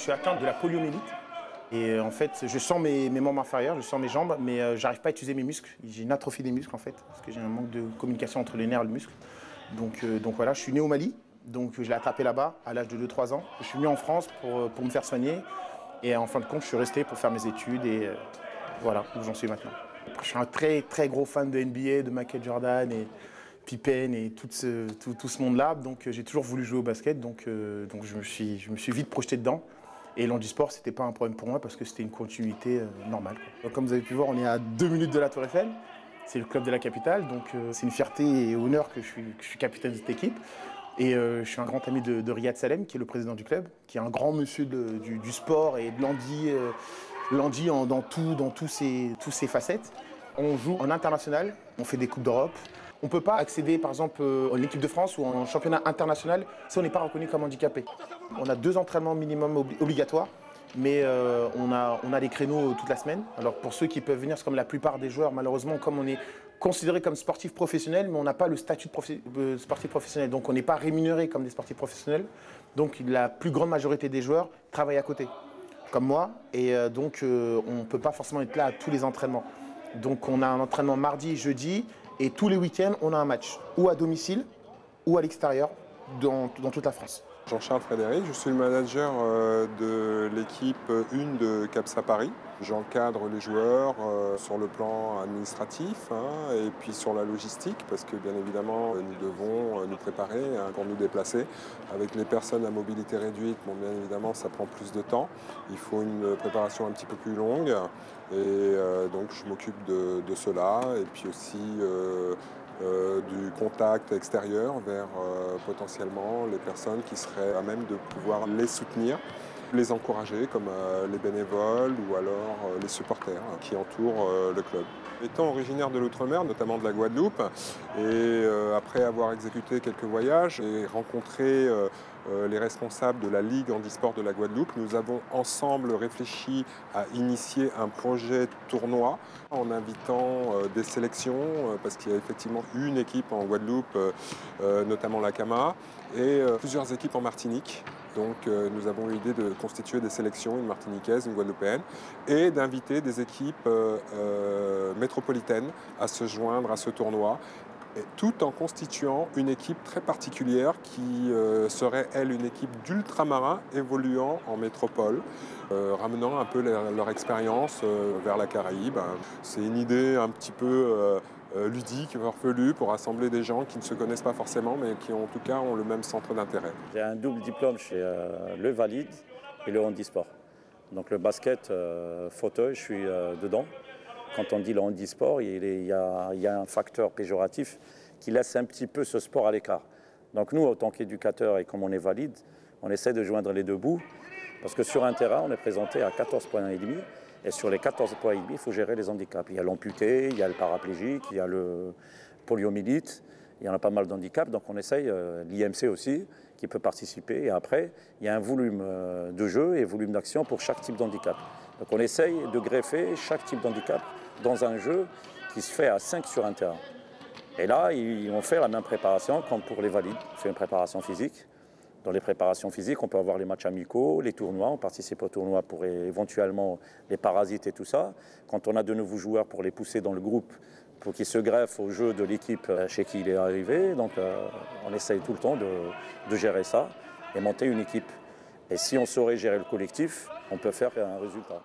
Je suis atteint de la poliomyélite et en fait, je sens mes membres inférieurs, je sens mes jambes, mais j'arrive pas à utiliser mes muscles. J'ai une atrophie des muscles en fait, parce que j'ai un manque de communication entre les nerfs et le muscle. Donc voilà, je suis né au Mali, donc je l'ai attrapé là-bas à l'âge de 2-3 ans. Je suis venu en France pour me faire soigner et en fin de compte, je suis resté pour faire mes études et voilà où j'en suis maintenant. Je suis un très gros fan de NBA, de Michael Jordan et Pippen et tout ce monde-là, donc j'ai toujours voulu jouer au basket, donc je me suis vite projeté dedans. Et l'handisport, c'était pas un problème pour moi parce que c'était une continuité normale, quoi. Comme vous avez pu voir, on est à 2 minutes de la Tour Eiffel. C'est le club de la capitale, donc c'est une fierté et honneur que je suis capitaine de cette équipe. Et je suis un grand ami de Riyad Salem, qui est le président du club, qui est un grand monsieur du sport et de l'handi dans toutes ses facettes. On joue en international, on fait des Coupes d'Europe. On ne peut pas accéder par exemple en équipe de France ou en championnat international si on n'est pas reconnu comme handicapé. On a 2 entraînements minimum obligatoires, mais on a des créneaux toute la semaine. Alors pour ceux qui peuvent venir, c'est comme la plupart des joueurs, malheureusement, comme on est considéré comme sportif professionnel, mais on n'a pas le statut de sportif professionnel. Donc on n'est pas rémunéré comme des sportifs professionnels. Donc la plus grande majorité des joueurs travaillent à côté, comme moi, et donc on ne peut pas forcément être là à tous les entraînements. Donc on a un entraînement mardi, jeudi, et tous les week-ends, on a un match, ou à domicile, ou à l'extérieur, dans toute la France. Jean-Charles Frédéric, je suis le manager de l'équipe 1 de CAPSA Paris. J'encadre les joueurs sur le plan administratif et puis sur la logistique parce que bien évidemment nous devons nous préparer pour nous déplacer. Avec les personnes à mobilité réduite, bon, bien évidemment ça prend plus de temps. Il faut une préparation un petit peu plus longue et donc je m'occupe de cela et puis aussi du contact extérieur vers potentiellement les personnes qui seraient à même de pouvoir les soutenir, les encourager comme les bénévoles ou alors les supporters qui entourent le club. Étant originaire de l'outre-mer, notamment de la Guadeloupe, et après avoir exécuté quelques voyages et rencontré les responsables de la Ligue handisport de la Guadeloupe, nous avons ensemble réfléchi à initier un projet tournoi en invitant des sélections, parce qu'il y a effectivement une équipe en Guadeloupe, notamment la CAMA, et plusieurs équipes en Martinique. Donc nous avons eu l'idée de constituer des sélections, une martiniquaise, une guadeloupéenne, et d'inviter des équipes métropolitaines à se joindre à ce tournoi, et tout en constituant une équipe très particulière qui serait, elle, une équipe d'ultramarins évoluant en métropole, ramenant un peu leur expérience vers la Caraïbe. C'est une idée un petit peu ludique, farfelue, pour rassembler des gens qui ne se connaissent pas forcément, mais qui en tout cas ont le même centre d'intérêt. J'ai un double diplôme chez le Valide et le handisport. Donc le basket fauteuil, je suis dedans. Quand on dit le handisport, il y a un facteur péjoratif qui laisse un petit peu ce sport à l'écart. Donc nous, en tant qu'éducateurs et comme on est valide, on essaie de joindre les deux bouts. Parce que sur un terrain, on est présenté à 14 points et demi. Et sur les 14 points et demi, il faut gérer les handicaps. Il y a l'amputé, il y a le paraplégique, il y a le poliomyélite. Il y en a pas mal d'handicaps. Donc on essaye, l'IMC aussi, qui peut participer. Et après, il y a un volume de jeu et volume d'action pour chaque type d'handicap. Donc on essaye de greffer chaque type d'handicap dans un jeu qui se fait à 5 sur un terrain. Et là, on fait la même préparation comme pour les valides. On fait une préparation physique. Dans les préparations physiques, on peut avoir les matchs amicaux, les tournois. On participe aux tournois pour éventuellement les parasites et tout ça. Quand on a de nouveaux joueurs, pour les pousser dans le groupe, pour qu'ils se greffent au jeu de l'équipe chez qui il est arrivé. Donc on essaye tout le temps de gérer ça et monter une équipe. Et si on saurait gérer le collectif, on peut faire un résultat.